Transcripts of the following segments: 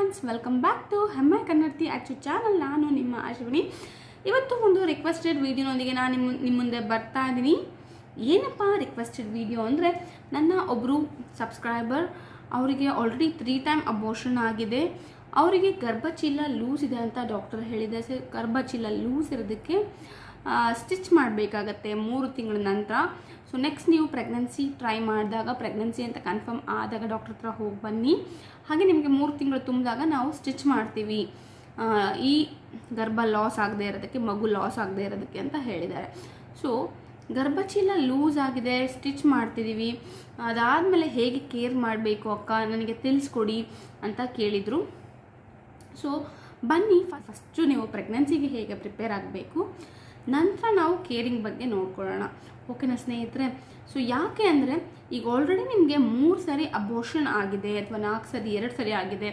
Friends, welcome back to ಹೆಮ್ಮೆ ಕನ್ನಡತಿ ಅಚ್ಚು channel. ನಾನು ನಿಮ್ಮ ಅಶ್ವಿನಿ. ಇವತ್ತು ಒಂದು ರಿಕ್ವೆಸ್ಟೆಡ್ ವಿಡಿಯೋನೊಂದಿಗೆ ನಾನು ನಿಮ್ಮ ಮುಂದೆ ಬರ್ತಾ ಇದ್ದೀನಿ. ಏನಪ್ಪ ರಿಕ್ವೆಸ್ಟೆಡ್ ವಿಡಿಯೋ ಅಂದರೆ, ನನ್ನ ಒಬ್ಬರು ಸಬ್ಸ್ಕ್ರೈಬರ್, ಅವರಿಗೆ ಆಲ್ರೆಡಿ 3 ಟೈಮ್ ಅಬೋರ್ಷನ್ ಆಗಿದೆ. ಅವರಿಗೆ ಗರ್ಭಚೀಲ ಲೂಸ್ ಇದೆ ಅಂತ ಡಾಕ್ಟರ್ ಹೇಳಿದೆ. ಗರ್ಭಚೀಲ ಲೂಸ್ ಇರೋದಕ್ಕೆ ಸ್ಟಿಚ್ ಮಾಡಬೇಕಾಗತ್ತೆ 3 ತಿಂಗಳ ನಂತರ. ಸೊ ನೆಕ್ಸ್ಟ್ ನೀವು ಪ್ರೆಗ್ನೆನ್ಸಿ ಟ್ರೈ ಮಾಡಿದಾಗ, ಪ್ರೆಗ್ನೆನ್ಸಿ ಅಂತ ಕನ್ಫರ್ಮ್ ಆದಾಗ ಡಾಕ್ಟರ್ ಹತ್ರ ಹೋಗಿ ಬನ್ನಿ. ಹಾಗೆ ನಿಮಗೆ 3 ತಿಂಗಳು ತುಂಬಿದಾಗ ನಾವು ಸ್ಟಿಚ್ ಮಾಡ್ತೀವಿ, ಈ ಗರ್ಭ ಲಾಸ್ ಆಗದೆ ಇರೋದಕ್ಕೆ, ಮಗು ಲಾಸ್ ಆಗದೆ ಇರೋದಕ್ಕೆ ಅಂತ ಹೇಳಿದ್ದಾರೆ. ಸೊ ಗರ್ಭಚೀಲ ಲೂಸ್ ಆಗಿದೆ, ಸ್ಟಿಚ್ ಮಾಡ್ತಿದ್ದೀವಿ, ಅದಾದಮೇಲೆ ಹೇಗೆ ಕೇರ್ ಮಾಡಬೇಕು ಅಕ್ಕ ನನಗೆ ತಿಳಿಸ್ಕೊಡಿ ಅಂತ ಕೇಳಿದರು. ಸೊ ಬನ್ನಿ, ಫಸ್ಟು ನೀವು ಪ್ರೆಗ್ನೆನ್ಸಿಗೆ ಹೇಗೆ ಪ್ರಿಪೇರ್ ಆಗಬೇಕು, ನಂತರ ನಾವು ಕೇರಿಂಗ್ ಬಗ್ಗೆ ನೋಡ್ಕೊಳ್ಳೋಣ. ಓಕೆನಾ ಸ್ನೇಹಿತರೆ? ಸೊ ಯಾಕೆ ಅಂದರೆ, ಈಗ ಆಲ್ರೆಡಿ ನಿಮಗೆ 3 ಸರಿ ಅಬೋರ್ಷನ್ ಆಗಿದೆ, ಅಥವಾ 4 ಸರಿ 2 ಸರಿ ಆಗಿದೆ.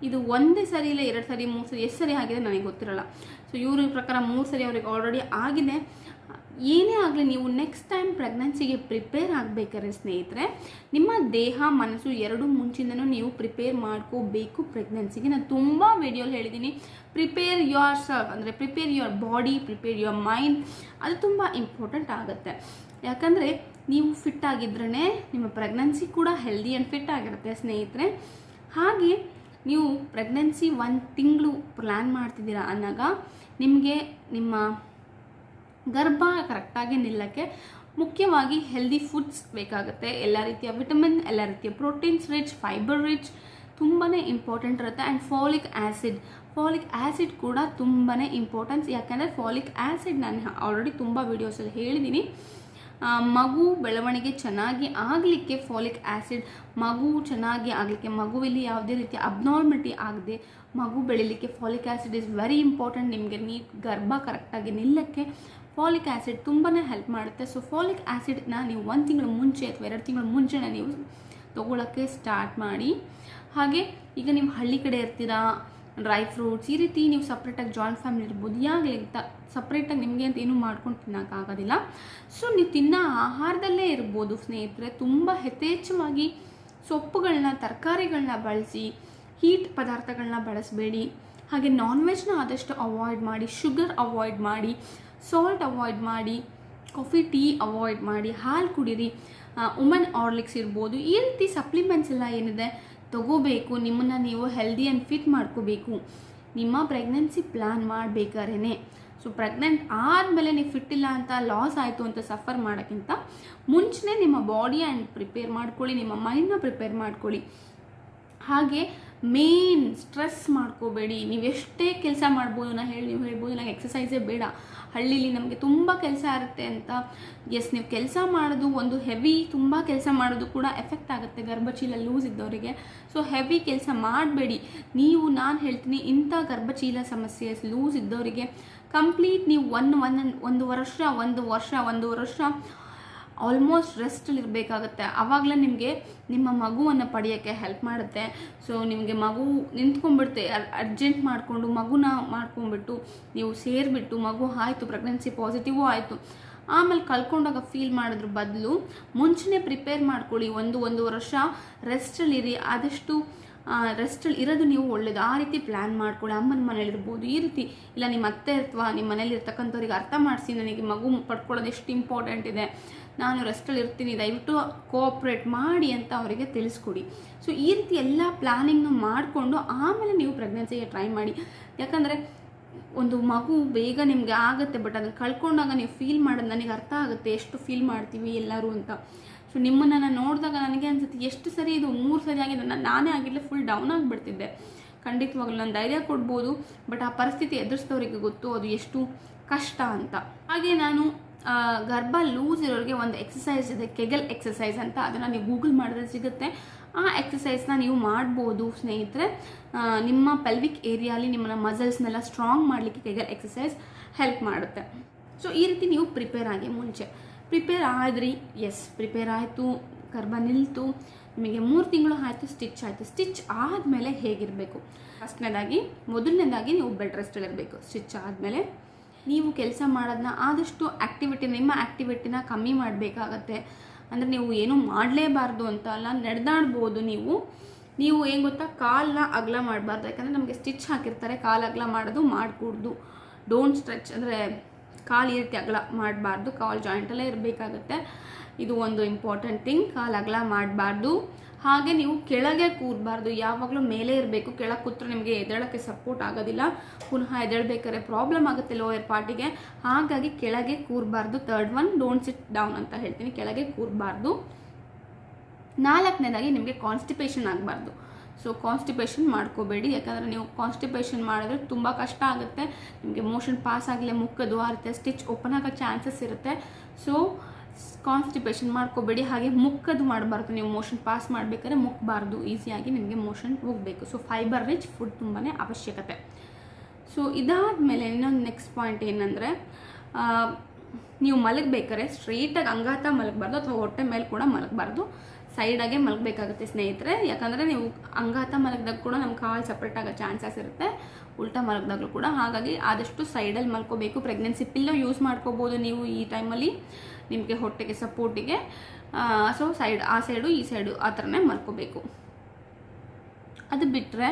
ಇದು ಒಂದೇ ಸರಿ ಇಲ್ಲ, 2 ಸರಿ 3 ಸರಿ ಎಷ್ಟು ಸರಿ ಆಗಿದೆ ನನಗೆ ಗೊತ್ತಿರಲ್ಲ. ಸೊ ಇವ್ರ ಪ್ರಕಾರ 3 ಸರಿ ಅವ್ರಿಗೆ ಆಲ್ರೆಡಿ ಆಗಿದೆ. ಏನೇ ಆಗಲಿ, ನೀವು ನೆಕ್ಸ್ಟ್ ಟೈಮ್ ಪ್ರೆಗ್ನೆನ್ಸಿಗೆ ಪ್ರಿಪೇರ್ ಆಗಬೇಕಾದ್ರೆ ಸ್ನೇಹಿತರೆ, ನಿಮ್ಮ ದೇಹ ಮನಸ್ಸು ಎರಡೂ ಮುಂಚಿಂದನೂ ನೀವು ಪ್ರಿಪೇರ್ ಮಾಡ್ಕೋಬೇಕು ಪ್ರೆಗ್ನೆನ್ಸಿಗೆ. ನಾನು ತುಂಬ ವಿಡಿಯೋಲಿ ಹೇಳಿದ್ದೀನಿ, ಪ್ರಿಪೇರ್ ಯುವರ್ ಸೆಲ್ಫ್ ಅಂದರೆ prepare your body, prepare your mind. ಅದು ತುಂಬ ಇಂಪಾರ್ಟೆಂಟ್ ಆಗುತ್ತೆ. ಯಾಕಂದರೆ ನೀವು ಫಿಟ್ ಆಗಿದ್ರೇ ನಿಮ್ಮ ಪ್ರೆಗ್ನೆನ್ಸಿ ಕೂಡ ಹೆಲ್ದಿ ಆ್ಯಂಡ್ ಫಿಟ್ ಆಗಿರುತ್ತೆ ಸ್ನೇಹಿತರೆ. ಹಾಗೆ ನೀವು ಪ್ರೆಗ್ನೆನ್ಸಿ 1 ತಿಂಗಳು ಪ್ಲ್ಯಾನ್ ಮಾಡ್ತಿದ್ದೀರಾ ಅನ್ನೋವಾಗ ನಿಮಗೆ ನಿಮ್ಮ ಗರ್ಭ ಕರೆಕ್ಟಾಗಿ ನಿಲ್ಲಕ್ಕೆ ಮುಖ್ಯವಾಗಿ ಹೆಲ್ದಿ ಫುಡ್ಸ್ ಬೇಕಾಗುತ್ತೆ. ಎಲ್ಲ ರೀತಿಯ ವಿಟಮಿನ್, ಎಲ್ಲ ರೀತಿಯ ಪ್ರೋಟೀನ್ಸ್ ರಿಚ್, ಫೈಬರ್ ರಿಚ್ ತುಂಬಾ ಇಂಪಾರ್ಟೆಂಟ್ ಇರುತ್ತೆ. ಆ್ಯಂಡ್ ಫಾಲಿಕ್ ಆ್ಯಸಿಡ್ ಕೂಡ ತುಂಬಾ ಇಂಪಾರ್ಟೆನ್ಸ್. ಯಾಕೆಂದರೆ ಫಾಲಿಕ್ ಆ್ಯಸಿಡ್ ನಾನು ಆಲ್ರೆಡಿ ತುಂಬ ವೀಡಿಯೋಸಲ್ಲಿ ಹೇಳಿದ್ದೀನಿ. ಮಗು ಬೆಳವಣಿಗೆ ಚೆನ್ನಾಗಿ ಆಗಲಿಕ್ಕೆ ಫಾಲಿಕ್ ಆ್ಯಸಿಡ್, ಮಗು ಚೆನ್ನಾಗಿ ಆಗಲಿಕ್ಕೆ, ಮಗುವಿಲ್ಲಿ ಯಾವುದೇ ರೀತಿಯ ಅಬ್ನಾರ್ಮಲಿಟಿ ಆಗದೆ ಮಗು ಬೆಳೀಲಿಕ್ಕೆ folic acid is very important. ನಿಮಗೆ ಗರ್ಭ ಕರೆಕ್ಟಾಗಿ ನಿಲ್ಲಕ್ಕೆ ಫಾಲಿಕ್ ಆ್ಯಸಿಡ್ ತುಂಬಾ ಹೆಲ್ಪ್ ಮಾಡುತ್ತೆ. ಸೊ ಫಾಲಿಕ್ ಆ್ಯಸಿಡ್ನ ನೀವು 1 ತಿಂಗಳ ಮುಂಚೆ ಅಥವಾ 2 ತಿಂಗಳ ಮುಂಚೆನೇ ನೀವು ತೊಗೊಳಕ್ಕೆ ಸ್ಟಾರ್ಟ್ ಮಾಡಿ. ಹಾಗೆ ಈಗ ನೀವು ಹಳ್ಳಿ ಕಡೆ ಇರ್ತೀರಾ, ಡ್ರೈ ಫ್ರೂಟ್ಸ್ ಈ ರೀತಿ ನೀವು ಸಪ್ರೇಟಾಗಿ ಜಾಯಿಂಟ್ ಫ್ಯಾಮಿಲಿ ಇರ್ಬೋದು, ಯಾಗಲಿ ಅಂತ ಸಪ್ರೇಟಾಗಿ ನಿಮಗೆ ಅಂತ ಏನೂ ಮಾಡ್ಕೊಂಡು ತಿನ್ನೋಕ್ಕಾಗೋದಿಲ್ಲ. ಸೊ ನೀವು ತಿನ್ನೋ ಆಹಾರದಲ್ಲೇ ಇರ್ಬೋದು ಸ್ನೇಹಿತರೆ. ತುಂಬ ಯಥೇಚ್ಛವಾಗಿ ಸೊಪ್ಪುಗಳನ್ನ, ತರಕಾರಿಗಳನ್ನ ಬಳಸಿ, ಹೀಟ್ ಪದಾರ್ಥಗಳನ್ನ ಬಳಸಬೇಡಿ. ಹಾಗೆ ನಾನ್ ವೆಜ್ನ ಆದಷ್ಟು ಅವಾಯ್ಡ್ ಮಾಡಿ, ಶುಗರ್ ಅವಾಯ್ಡ್ ಮಾಡಿ, ಸಾಲ್ಟ್ ಅವಾಯ್ಡ್ ಮಾಡಿ, ಕಾಫಿ ಟೀ ಅವಾಯ್ಡ್ ಮಾಡಿ, ಹಾಲು ಕುಡೀರಿ, ವುಮನ್ ಆರ್ಲಿಕ್ಸ್ ಇರ್ಬೋದು. ಈ ರೀತಿ ಸಪ್ಲಿಮೆಂಟ್ಸ್ ಎಲ್ಲ ಏನಿದೆ ತಗೋಬೇಕು. ನಿಮ್ಮನ್ನು ನೀವು ಹೆಲ್ದಿ ಆ್ಯಂಡ್ ಫಿಟ್ ಮಾಡ್ಕೋಬೇಕು ನಿಮ್ಮ ಪ್ರೆಗ್ನೆನ್ಸಿ ಪ್ಲ್ಯಾನ್ ಮಾಡಬೇಕಾದ್ರೇ. ಸೊ ಪ್ರೆಗ್ನೆಂಟ್ ಆದಮೇಲೆ ನೀವು ಫಿಟ್ ಇಲ್ಲ ಅಂತ, ಲಾಸ್ ಆಯಿತು ಅಂತ ಸಫರ್ ಮಾಡೋಕ್ಕಿಂತ ಮುಂಚೆ ನಿಮ್ಮ ಬಾಡಿ ಆ್ಯಂಡ್ ಪ್ರಿಪೇರ್ ಮಾಡ್ಕೊಳ್ಳಿ, ನಿಮ್ಮ ಮೈಂಡ್ನ ಪ್ರಿಪೇರ್ ಮಾಡ್ಕೊಳ್ಳಿ. ಹಾಗೆ ಮೇನ್ ಸ್ಟ್ರೆಸ್ ಮಾಡ್ಕೋಬೇಡಿ. ನೀವು ಎಷ್ಟೇ ಕೆಲಸ ಮಾಡ್ಬೋದು, ನೀವು ಹೇಳ್ಬೋದು ನನಗೆ ಎಕ್ಸಸೈಸೇ ಬೇಡ, ಹಳ್ಳೀಲಿ ನಮಗೆ ತುಂಬ ಕೆಲಸ ಇರುತ್ತೆ ಅಂತ. ಎಸ್, ನೀವು ಕೆಲಸ ಮಾಡೋದು ಒಂದು ಹೆವಿ, ತುಂಬ ಕೆಲಸ ಮಾಡೋದು ಕೂಡ ಎಫೆಕ್ಟ್ ಆಗುತ್ತೆ ಗರ್ಭಚೀಲ ಲೂಸ್ ಇದ್ದವರಿಗೆ. ಸೊ ಹೆವಿ ಕೆಲಸ ಮಾಡಬೇಡಿ ನೀವು. ನಾನು ಹೇಳ್ತೀನಿ, ಇಂಥ ಗರ್ಭಚೀಲ ಸಮಸ್ಯೆ ಲೂಸ್ ಇದ್ದವರಿಗೆ ಕಂಪ್ಲೀಟ್ ನೀವು ಒಂದು ವರ್ಷ ಆಲ್ಮೋಸ್ಟ್ ರೆಸ್ಟಲ್ಲಿ ಇರಬೇಕಾಗತ್ತೆ. ಆವಾಗಲೇ ನಿಮಗೆ ನಿಮ್ಮ ಮಗುವನ್ನು ಪಡೆಯೋಕ್ಕೆ ಹೆಲ್ಪ್ ಮಾಡುತ್ತೆ. ಸೊ ನಿಮಗೆ ಮಗು ನಿಂತ್ಕೊಂಡ್ಬಿಡುತ್ತೆ, ಅರ್ಜೆಂಟ್ ಮಾಡಿಕೊಂಡು ಮಗುನ ಮಾಡ್ಕೊಂಡ್ಬಿಟ್ಟು ನೀವು ಸೇರಿಬಿಟ್ಟು ಮಗು ಆಯಿತು, ಪ್ರೆಗ್ನೆನ್ಸಿ ಪಾಸಿಟಿವೂ ಆಯಿತು, ಆಮೇಲೆ ಕಳ್ಕೊಂಡಾಗ ಫೀಲ್ ಮಾಡೋದ್ರ ಬದಲು ಮುಂಚೆನೇ ಪ್ರಿಪೇರ್ ಮಾಡ್ಕೊಳ್ಳಿ. 1 ವರ್ಷ ರೆಸ್ಟಲ್ಲಿರಿ. ಆದಷ್ಟು ರೆಸ್ಟಲ್ಲಿ ಇರೋದು ನೀವು ಒಳ್ಳೇದು. ಆ ರೀತಿ ಪ್ಲ್ಯಾನ್ ಮಾಡ್ಕೊಳ್ಳಿ. ಅಮ್ಮನ ಮನೇಲಿರ್ಬೋದು, ಈ ರೀತಿ ಇಲ್ಲ ನಿಮ್ಮ ಅತ್ತೆ ಅಥವಾ ನಿಮ್ಮ ಮನೇಲಿ ಇರ್ತಕ್ಕಂಥವ್ರಿಗೆ ಅರ್ಥ ಮಾಡಿಸಿ, ನನಗೆ ಮಗು ಪಡ್ಕೊಳ್ಳೋದು ಎಷ್ಟು ಇಂಪಾರ್ಟೆಂಟ್ ಇದೆ, ನಾನು ರೆಸ್ಟಲ್ಲಿ ಇರ್ತೀನಿ, ದಯವಿಟ್ಟು ಕೋಆಪ್ರೇಟ್ ಮಾಡಿ ಅಂತ ಅವರಿಗೆ ತಿಳಿಸ್ಕೊಡಿ. ಸೊ ಈ ರೀತಿ ಎಲ್ಲ ಪ್ಲ್ಯಾನಿಂಗ್ನ ಮಾಡಿಕೊಂಡು ಆಮೇಲೆ ನೀವು ಪ್ರೆಗ್ನೆನ್ಸಿಗೆ ಟ್ರೈ ಮಾಡಿ. ಯಾಕಂದರೆ ಒಂದು ಮಗು ಬೇಗ ನಿಮಗೆ ಆಗುತ್ತೆ, ಬಟ್ ಅದನ್ನು ಕಳ್ಕೊಂಡಾಗ ನೀವು ಫೀಲ್ ಮಾಡೋದು ನನಗೆ ಅರ್ಥ ಆಗುತ್ತೆ, ಎಷ್ಟು ಫೀಲ್ ಮಾಡ್ತೀವಿ ಎಲ್ಲರೂ ಅಂತ. ಸೊ ನಿಮ್ಮನ್ನು ನಾನು ನೋಡಿದಾಗ ನನಗೆ ಅನ್ಸುತ್ತೆ, ಎಷ್ಟು ಸರಿ ಇದು 3 ಸರಿ ಆಗಿದೆ, ನಾನೇ ಆಗಿರಲಿ ಫುಲ್ ಡೌನ್ ಆಗಿಬಿಡ್ತಿದ್ದೆ. ಖಂಡಿತವಾಗ್ಲೂ ನಾನು ಧೈರ್ಯ ಕೊಡ್ಬೋದು, ಬಟ್ ಆ ಪರಿಸ್ಥಿತಿ ಎದುರಿಸಿದವರಿಗೆ ಗೊತ್ತು ಅದು ಎಷ್ಟು ಕಷ್ಟ ಅಂತ. ಹಾಗೆ ನಾನು ಗರ್ಭ ಲೂಸ್ ಇರೋರಿಗೆ ಒಂದು ಎಕ್ಸಸೈಸ್ ಇದೆ, ಕೆಗಲ್ ಎಕ್ಸಸೈಸ್ ಅಂತ. ಅದನ್ನು ನೀವು ಗೂಗಲ್ ಮಾಡಿದ್ರೆ ಸಿಗುತ್ತೆ. ಆ ಎಕ್ಸಸೈಸ್ನ ನೀವು ಮಾಡ್ಬೋದು ಸ್ನೇಹಿತರೆ. ನಿಮ್ಮ ಪೆಲ್ವಿಕ್ ಏರಿಯಾಲಿ ನಿಮ್ಮನ್ನ ಮಸಲ್ಸ್ನೆಲ್ಲ ಸ್ಟ್ರಾಂಗ್ ಮಾಡಲಿಕ್ಕೆ ಕೆಗಲ್ ಎಕ್ಸಸೈಸ್ ಹೆಲ್ಪ್ ಮಾಡುತ್ತೆ. ಸೊ ಈ ರೀತಿ ನೀವು ಪ್ರಿಪೇರ್ ಆಗಿ ಮುಂಚೆ ಪ್ರಿಪೇರ್ ಆದ್ರಿ. ಎಸ್, ಪ್ರಿಪೇರ್ ಆಯಿತು, ಗರ್ಭ ನಿಲ್ತು, ನಿಮಗೆ 3 ತಿಂಗಳು ಆಯಿತು, ಸ್ಟಿಚ್ ಆಯಿತು. ಸ್ಟಿಚ್ ಆದಮೇಲೆ ಹೇಗಿರಬೇಕು? ಮೊದಲನೇದಾಗಿ ನೀವು ಬೆಡ್ ರೆಸ್ಟಲ್ಲಿರಬೇಕು. ಸ್ಟಿಚ್ ಆದಮೇಲೆ ನೀವು ಕೆಲಸ ಮಾಡೋದನ್ನ ಆದಷ್ಟು ನಿಮ್ಮ ಆ್ಯಕ್ಟಿವಿಟಿನ ಕಮ್ಮಿ ಮಾಡಬೇಕಾಗತ್ತೆ. ಅಂದರೆ ನೀವು ಏನೂ ಮಾಡಲೇಬಾರ್ದು ಅಂತ ಅಲ್ಲ, ನಡೆದಾಡ್ಬೋದು ನೀವು. ನೀವು ಏನು ಗೊತ್ತಾ, ಕಾಲನ್ನ ಅಗಲ ಮಾಡಬಾರ್ದು. ಯಾಕಂದರೆ ನಮಗೆ ಸ್ಟಿಚ್ ಹಾಕಿರ್ತಾರೆ, ಕಾಲು ಅಗಲ ಮಾಡೋದು ಮಾಡಕೂಡ್ದು. ಡೋಂಟ್ ಸ್ಟ್ರೆಚ್, ಅಂದರೆ ಕಾಲು ಈ ರೀತಿ ಅಗಲ ಮಾಡಬಾರ್ದು, ಕಾಲು ಜಾಯಿಂಟಲ್ಲೇ ಇರಬೇಕಾಗತ್ತೆ. ಇದು ಒಂದು ಇಂಪಾರ್ಟೆಂಟ್ ಥಿಂಗ್. ಕಾಲು ಅಗಲ ಮಾಡಬಾರ್ದು. ಹಾಗೆ ನೀವು ಕೆಳಗೆ ಕೂರಬಾರ್ದು, ಯಾವಾಗಲೂ ಮೇಲೆ ಇರಬೇಕು. ಕೆಳಗೆ ಕೂತ್ರೆ ನಿಮಗೆ ಎದ್ದೇಳೋಕ್ಕೆ ಸಪೋರ್ಟ್ ಆಗೋದಿಲ್ಲ, ಪುನಃ ಎದ್ದೇಳಬೇಕಾದ್ರೆ ಪ್ರಾಬ್ಲಮ್ ಆಗುತ್ತೆ ಲೋಯರ್ ಪಾರ್ಟಿಗೆ. ಹಾಗಾಗಿ ಕೆಳಗೆ ಕೂರಬಾರ್ದು. Third one, don't sit down ಅಂತ ಹೇಳ್ತೀನಿ, ಕೆಳಗೆ ಕೂರಬಾರ್ದು. 4ನೇದಾಗಿ ನಿಮಗೆ ಕಾನ್ಸ್ಟಿಪೇಷನ್ ಆಗಬಾರ್ದು. ಸೊ ಕಾನ್ಸ್ಟಿಪೇಷನ್ ಮಾಡ್ಕೋಬೇಡಿ, ಯಾಕಂದರೆ ನೀವು ಕಾನ್ಸ್ಟಿಪೇಷನ್ ಮಾಡಿದ್ರೆ ತುಂಬ ಕಷ್ಟ ಆಗುತ್ತೆ. ನಿಮಗೆ ಮೋಷನ್ ಪಾಸ್ ಆಗಲಿ, ಮುಕ್ಕದು ಆ ರೀತಿ ಸ್ಟಿಚ್ ಓಪನ್ ಆಗೋ ಚಾನ್ಸಸ್ ಇರುತ್ತೆ. ಸೊ ಕಾನ್ಸ್ಟಿಪೇಷನ್ ಮಾಡ್ಕೋಬೇಡಿ. ಹಾಗೆ ಮುಕ್ಕದು ಮಾಡಬಾರ್ದು, ನೀವು ಮೋಷನ್ ಪಾಸ್ ಮಾಡಬೇಕಾದ್ರೆ ಮುಕ್ಕಬಾರ್ದು, ಈಸಿಯಾಗಿ ನಿಮಗೆ ಮೋಷನ್ ಹೋಗಬೇಕು. ಸೊ ಫೈಬರ್ ರಿಚ್ ಫುಡ್ ತುಂಬಾ ಅವಶ್ಯಕತೆ. ಸೊ ಇದಾದಮೇಲೆ ಇನ್ನೊಂದು ನೆಕ್ಸ್ಟ್ ಪಾಯಿಂಟ್ ಏನಂದರೆ, ನೀವು ಮಲಗಬೇಕಾದ್ರೆ ಸ್ಟ್ರೈಟಾಗಿ ಅಂಗಾತ ಮಲಗಬಾರ್ದು, ಅಥವಾ ಹೊಟ್ಟೆ ಮೇಲೆ ಕೂಡ ಮಲಗಬಾರ್ದು, ಸೈಡಾಗೆ ಮಲಗಬೇಕಾಗುತ್ತೆ ಸ್ನೇಹಿತರೆ. ಯಾಕಂದರೆ ನೀವು ಅಂಗಾತ ಮಲಗಿದಾಗ ಕೂಡ ನಮ್ಮ ಕಾಲು ಸಪ್ರೇಟ್ ಆಗೋ ಚಾನ್ಸಸ್ ಇರುತ್ತೆ, ಉಲ್ಟಾ ಮಲಗಿದಾಗಲೂ ಕೂಡ. ಹಾಗಾಗಿ ಆದಷ್ಟು ಸೈಡಲ್ಲಿ ಮಲ್ಕೋಬೇಕು. ಪ್ರೆಗ್ನೆನ್ಸಿ ಪಿಲ್ಲೋ ಯೂಸ್ ಮಾಡ್ಕೋಬೋದು ನೀವು ಈ ಟೈಮಲ್ಲಿ, ನಿಮಗೆ ಹೊಟ್ಟೆಗೆ ಸಪೋರ್ಟಿಗೆ. ಸೊ ಆ ಸೈಡು ಈ ಸೈಡು ಆ ಥರನೇ ಮಲ್ಕೋಬೇಕು. ಅದು ಬಿಟ್ಟರೆ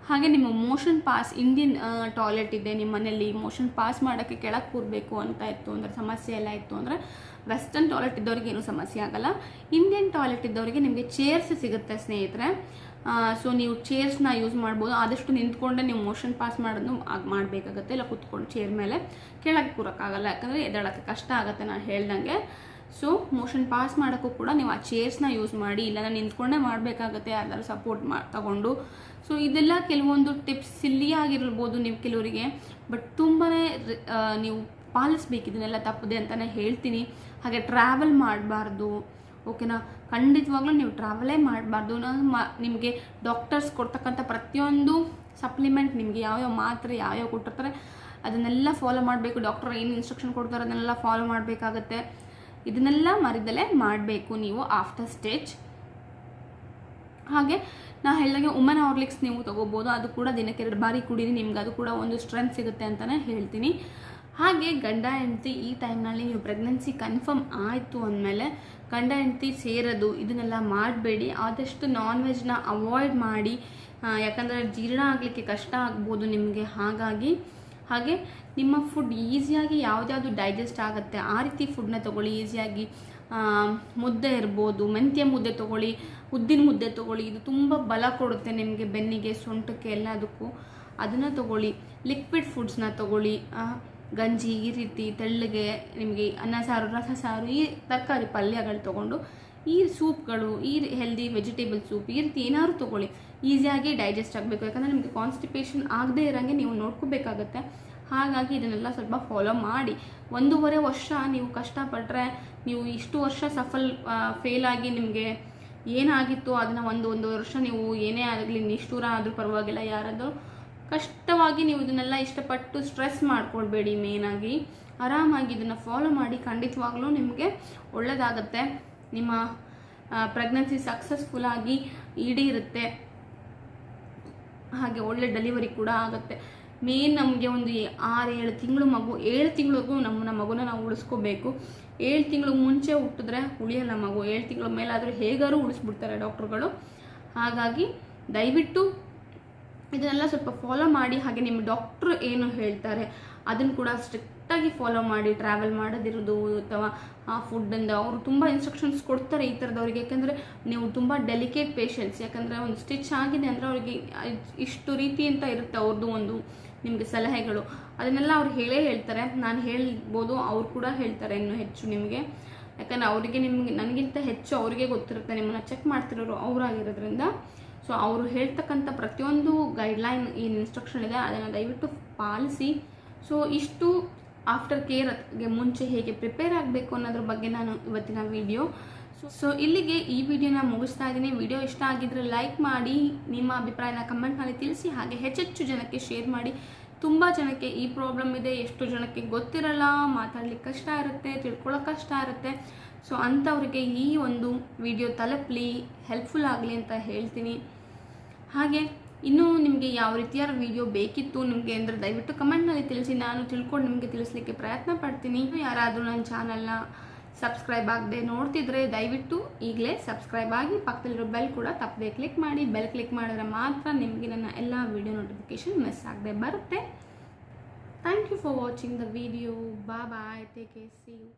ಹಾಗೆ ನಿಮ್ಮ ಮೋಷನ್ ಪಾಸ್, ಇಂಡಿಯನ್ ಟಾಯ್ಲೆಟ್ ಇದೆ ನಿಮ್ಮ ಮನೆಯಲ್ಲಿ, ಮೋಷನ್ ಪಾಸ್ ಮಾಡೋಕ್ಕೆ ಕೆಳಗೆ ಕೂರಬೇಕು ಅಂತ ಇತ್ತು ಅಂದರೆ, ಸಮಸ್ಯೆ ಎಲ್ಲ ಇತ್ತು ಅಂದರೆ, ವೆಸ್ಟರ್ನ್ ಟಾಯ್ಲೆಟ್ ಇದ್ದವ್ರಿಗೆ ಏನೂ ಸಮಸ್ಯೆ ಆಗಲ್ಲ. ಇಂಡಿಯನ್ ಟಾಯ್ಲೆಟ್ ಇದ್ದವರಿಗೆ ನಿಮಗೆ ಚೇರ್ಸ್ ಸಿಗುತ್ತೆ ಸ್ನೇಹಿತರೆ. ಸೊ ನೀವು ಚೇರ್ಸ್ನ ಯೂಸ್ ಮಾಡ್ಬೋದು. ಆದಷ್ಟು ನಿಂತ್ಕೊಂಡೆ ನೀವು ಮೋಷನ್ ಪಾಸ್ ಮಾಡೋದು ಮಾಡಬೇಕಾಗತ್ತೆ, ಇಲ್ಲ ಕೂತ್ಕೊಂಡು ಚೇರ್ ಮೇಲೆ. ಕೆಳಗೆ ಕೂರೋಕ್ಕಾಗಲ್ಲ, ಯಾಕಂದರೆ ಎದ್ದೇಳೋಕ್ಕೆ ಕಷ್ಟ ಆಗುತ್ತೆ ನಾನು ಹೇಳ್ದಂಗೆ. ಸೊ ಮೋಷನ್ ಪಾಸ್ ಮಾಡೋಕ್ಕೂ ಕೂಡ ನೀವು ಆ ಚೇರ್ಸ್ನ ಯೂಸ್ ಮಾಡಿ, ಇಲ್ಲ ನಾನು ನಿಂತ್ಕೊಂಡೇ ಮಾಡಬೇಕಾಗತ್ತೆ ಯಾರ್ದಾರು ಸಪೋರ್ಟ್ ತಗೊಂಡು. ಸೊ ಇದೆಲ್ಲ ಕೆಲವೊಂದು ಟಿಪ್ಸ್ ಸಿಲ್ಲಿಯಾಗಿರ್ಬೋದು ನೀವು ಕೆಲವರಿಗೆ, ಬಟ್ ತುಂಬಾ ನೀವು ಪಾಲಿಸ್ಬೇಕು, ಇದನ್ನೆಲ್ಲ ತಪ್ಪದೆ ಅಂತಲೇ ಹೇಳ್ತೀನಿ. ಹಾಗೆ ಟ್ರಾವೆಲ್ ಮಾಡಬಾರ್ದು, ಓಕೆನಾ. ಖಂಡಿತವಾಗ್ಲೂ ನೀವು ಟ್ರಾವೆಲೇ ಮಾಡಬಾರ್ದು. ನಿಮಗೆ ಡಾಕ್ಟರ್ಸ್ ಕೊಡ್ತಕ್ಕಂಥ ಪ್ರತಿಯೊಂದು ಸಪ್ಲಿಮೆಂಟ್, ನಿಮಗೆ ಯಾವ್ಯಾವ ಮಾತ್ರೆ ಯಾವ್ಯಾವ ಕೊಟ್ಟಿರ್ತಾರೆ ಅದನ್ನೆಲ್ಲ ಫಾಲೋ ಮಾಡಬೇಕು. ಡಾಕ್ಟರ್ ಏನು ಇನ್ಸ್ಟ್ರಕ್ಷನ್ ಕೊಡ್ತಾರೆ ಅದನ್ನೆಲ್ಲ ಫಾಲೋ ಮಾಡಬೇಕಾಗತ್ತೆ. ಇದನ್ನೆಲ್ಲ ಮರಿದಲ್ಲೇ ಮಾಡಬೇಕು ನೀವು ಆಫ್ಟರ್ ಸ್ಟೇಜ್. ಹಾಗೆ ನಾ ಹೇಳಿದಾಗೆ ವುಮನ್ ಹಾರ್ಲಿಕ್ಸ್ ನೀವು ತೊಗೋಬೋದು, ಅದು ಕೂಡ ದಿನಕ್ಕೆ 2 ಬಾರಿ ಕುಡೀರಿ, ನಿಮ್ಗೆ ಅದು ಕೂಡ ಒಂದು ಸ್ಟ್ರೆಂತ್ ಸಿಗುತ್ತೆ ಅಂತಲೇ ಹೇಳ್ತೀನಿ. ಹಾಗೆ ಗಂಡ ಹೆಂಡತಿ ಈ ಟೈಮ್ನಲ್ಲಿ ನೀವು ಪ್ರೆಗ್ನೆನ್ಸಿ ಕನ್ಫರ್ಮ್ ಆಯಿತು ಅಂದಮೇಲೆ ಗಂಡ ಹೆಂಡತಿ ಸೇರೋದು ಇದನ್ನೆಲ್ಲ ಮಾಡಬೇಡಿ. ಆದಷ್ಟು ನಾನ್ ವೆಜ್ನ ಅವಾಯ್ಡ್ ಮಾಡಿ, ಯಾಕಂದರೆ ಜೀರ್ಣ ಆಗಲಿಕ್ಕೆ ಕಷ್ಟ ಆಗ್ಬೋದು ನಿಮಗೆ. ಹಾಗೆ ನಿಮ್ಮ ಫುಡ್ ಈಸಿಯಾಗಿ ಯಾವ್ದ್ಯಾವುದು ಡೈಜೆಸ್ಟ್ ಆಗುತ್ತೆ ಆ ರೀತಿ ಫುಡ್ನ ತೊಗೊಳ್ಳಿ. ಈಸಿಯಾಗಿ ಮುದ್ದೆ ಇರ್ಬೋದು, ಮೆಂತ್ಯ ಮುದ್ದೆ ತೊಗೊಳ್ಳಿ, ಉದ್ದಿನ ಮುದ್ದೆ ತೊಗೊಳ್ಳಿ, ಇದು ತುಂಬ ಬಲ ಕೊಡುತ್ತೆ ನಿಮಗೆ, ಬೆನ್ನಿಗೆ ಸೊಂಟಕ್ಕೆ ಎಲ್ಲದಕ್ಕೂ. ಅದನ್ನು ತೊಗೊಳ್ಳಿ. ಲಿಕ್ವಿಡ್ ಫುಡ್ಸ್ನ ತೊಗೊಳ್ಳಿ, ಗಂಜಿ ಈ ರೀತಿ ತೆಳ್ಳಗೆ ನಿಮಗೆ ಅನ್ನ ಸಾರು, ರಸ ಸಾರು, ಈ ತರಕಾರಿ ಪಲ್ಯಗಳು ತೊಗೊಂಡು, ಈ ಸೂಪ್ಗಳು, ಈ ಹೆಲ್ದಿ ವೆಜಿಟೇಬಲ್ ಸೂಪ್, ಈ ರೀತಿ ಏನಾದ್ರು ತೊಗೊಳ್ಳಿ. ಈಸಿಯಾಗಿ ಡೈಜೆಸ್ಟ್ ಆಗಬೇಕು, ಯಾಕಂದರೆ ನಿಮಗೆ ಕಾನ್ಸ್ಟಿಪೇಷನ್ ಆಗದೆ ಇರೋಂಗೆ ನೀವು ನೋಡ್ಕೋಬೇಕಾಗತ್ತೆ. ಹಾಗಾಗಿ ಇದನ್ನೆಲ್ಲ ಸ್ವಲ್ಪ ಫಾಲೋ ಮಾಡಿ. 1.5 ವರ್ಷ ನೀವು ಕಷ್ಟಪಟ್ಟರೆ, ನೀವು ಇಷ್ಟು ವರ್ಷ ಫೇಲ್ ಆಗಿ ನಿಮಗೆ ಏನಾಗಿತ್ತು ಅದನ್ನು ಒಂದು ವರ್ಷ ನೀವು ಏನೇ ಆಗಲಿ ನಿಷ್ಠೂರ ಆದರೂ ಪರವಾಗಿಲ್ಲ, ಯಾರಾದರೂ ಕಷ್ಟವಾಗಿ ನೀವು ಇದನ್ನೆಲ್ಲ ಇಷ್ಟಪಟ್ಟು ಸ್ಟ್ರೆಸ್ ಮಾಡ್ಕೊಳ್ಬೇಡಿ. ಮೇನಾಗಿ ಆರಾಮಾಗಿ ಇದನ್ನು ಫಾಲೋ ಮಾಡಿ, ಖಂಡಿತವಾಗ್ಲೂ ನಿಮಗೆ ಒಳ್ಳೆಯದಾಗತ್ತೆ. ನಿಮ್ಮ ಪ್ರೆಗ್ನೆನ್ಸಿ ಸಕ್ಸಸ್ಫುಲ್ಲಾಗಿ ಇರುತ್ತೆ. ಹಾಗೆ ಒಳ್ಳೆ ಡೆಲಿವರಿ ಕೂಡ ಆಗುತ್ತೆ. ಮೇನ್ ನಮಗೆ ಒಂದು 6-7 ತಿಂಗಳು ಮಗು, 7 ತಿಂಗಳಿಗೂ ನಮ್ಮ ಮಗುನ ನಾವು ಉಳಿಸ್ಕೋಬೇಕು. 7 ತಿಂಗಳು ಮುಂಚೆ ಹುಟ್ಟಿದ್ರೆ ಉಳಿಯಲ್ಲ ಮಗು, 7 ತಿಂಗಳ ಮೇಲಾದರೂ ಹೇಗಾದ್ರೂ ಉಳಿಸ್ಬಿಡ್ತಾರೆ ಡಾಕ್ಟ್ರುಗಳು. ಹಾಗಾಗಿ ದಯವಿಟ್ಟು ಇದನ್ನೆಲ್ಲ ಸ್ವಲ್ಪ ಫಾಲೋ ಮಾಡಿ. ಹಾಗೆ ನಿಮ್ಮ ಡಾಕ್ಟ್ರು ಏನು ಹೇಳ್ತಾರೆ ಅದನ್ನು ಕೂಡ ಸ್ಟ್ರಿಕ್ಟಾಗಿ ಫಾಲೋ ಮಾಡಿ. ಟ್ರಾವೆಲ್ ಮಾಡೋದಿರೋದು ಅಥವಾ ಆ ಫುಡ್ಡಿಂದ ಅವರು ತುಂಬ ಇನ್ಸ್ಟ್ರಕ್ಷನ್ಸ್ ಕೊಡ್ತಾರೆ ಈ ಥರದವ್ರಿಗೆ. ಯಾಕೆಂದರೆ ನೀವು ತುಂಬ ಡೆಲಿಕೇಟ್ ಪೇಷಂಟ್ಸ್, ಯಾಕಂದರೆ ಒಂದು ಸ್ಟಿಚ್ ಆಗಿದೆ ಅಂದರೆ ಅವರಿಗೆ ಇಷ್ಟು ರೀತಿ ಅಂತ ಇರುತ್ತೆ ಅವ್ರದ್ದು ಒಂದು ನಿಮಗೆ ಸಲಹೆಗಳು. ಅದನ್ನೆಲ್ಲ ಅವ್ರು ಹೇಳ್ತಾರೆ. ನಾನು ಹೇಳ್ಬೋದು, ಅವ್ರು ಕೂಡ ಹೇಳ್ತಾರೆ ಇನ್ನೂ ಹೆಚ್ಚು ನಿಮಗೆ. ಯಾಕಂದರೆ ಅವರಿಗೆ ನನಗಿಂತ ಹೆಚ್ಚು ಅವರಿಗೆ ಗೊತ್ತಿರುತ್ತೆ, ನಿಮ್ಮನ್ನು ಚೆಕ್ ಮಾಡ್ತಿರೋರು ಅವರಾಗಿರೋದ್ರಿಂದ. ಸೊ ಅವರು ಹೇಳ್ತಕ್ಕಂಥ ಪ್ರತಿಯೊಂದು ಗೈಡ್ಲೈನ್ ಏನು ಇನ್ಸ್ಟ್ರಕ್ಷನ್ ಇದೆ ಅದನ್ನು ದಯವಿಟ್ಟು ಪಾಲಿಸಿ. ಸೊ ಇಷ್ಟು ಆಫ್ಟರ್ ಕೇರ್ಗೆ ಮುಂಚೆ ಹೇಗೆ ಪ್ರಿಪೇರ್ ಆಗಬೇಕು ಅನ್ನೋದ್ರ ಬಗ್ಗೆ ನಾನು ಇವತ್ತಿನ ವಿಡಿಯೋ. ಸೊ ಇಲ್ಲಿಗೆ ಈ ವಿಡಿಯೋನ ಮುಗಿಸ್ತಾ ಇದ್ದೀನಿ. ವಿಡಿಯೋ ಇಷ್ಟ ಆಗಿದ್ರೆ ಲೈಕ್ ಮಾಡಿ, ನಿಮ್ಮ ಅಭಿಪ್ರಾಯನ ಕಮೆಂಟ್ನಲ್ಲಿ ತಿಳಿಸಿ. ಹಾಗೆ ಹೆಚ್ಚೆಚ್ಚು ಜನಕ್ಕೆ ಶೇರ್ ಮಾಡಿ. ತುಂಬ ಜನಕ್ಕೆ ಈ ಪ್ರಾಬ್ಲಮ್ ಇದೆ, ಎಷ್ಟು ಜನಕ್ಕೆ ಗೊತ್ತಿರಲ್ಲ, ಮಾತಾಡ್ಲಿಕ್ಕೆ ಕಷ್ಟ ಇರುತ್ತೆ, ತಿಳ್ಕೊಳ್ಳೋಕೆ ಕಷ್ಟ ಇರುತ್ತೆ. ಸೊ ಅಂಥವ್ರಿಗೆ ಈ ಒಂದು ವಿಡಿಯೋ ತಲುಪಲಿ, ಹೆಲ್ಪ್ಫುಲ್ ಆಗಲಿ ಅಂತ ಹೇಳ್ತೀನಿ. ಹಾಗೆ ಇನ್ನೂ ನಿಮಗೆ ಯಾವ ರೀತಿಯ ವಿಡಿಯೋ ಬೇಕಿತ್ತು ನಿಮಗೆ ಅಂದರೆ ದಯವಿಟ್ಟು ಕಮೆಂಟ್ನಲ್ಲಿ ತಿಳಿಸಿ. ನಾನು ತಿಳ್ಕೊಂಡು ನಿಮಗೆ ತಿಳಿಸ್ಲಿಕ್ಕೆ ಪ್ರಯತ್ನ ಪಡ್ತೀನಿ. ಯಾರಾದರೂ ನನ್ನ ಚಾನಲ್ನ ಸಬ್ಸ್ಕ್ರೈಬ್ ಆಗದೆ ನೋಡ್ತಿದ್ರೆ ದಯವಿಟ್ಟು ಈಗಲೇ ಸಬ್ಸ್ಕ್ರೈಬ್ ಆಗಿ, ಪಕ್ಕದಲ್ಲಿರೋ ಬೆಲ್ ಕೂಡ ತಪ್ಪದೆ ಕ್ಲಿಕ್ ಮಾಡಿ. ಬೆಲ್ ಕ್ಲಿಕ್ ಮಾಡಿದ್ರೆ ಮಾತ್ರ ನಿಮಗೆ ನನ್ನ ಎಲ್ಲ ವಿಡಿಯೋ ನೋಟಿಫಿಕೇಶನ್ ಮಿಸ್ ಆಗದೆ ಬರುತ್ತೆ. Thank you for watching the video. Bye, take care, see you.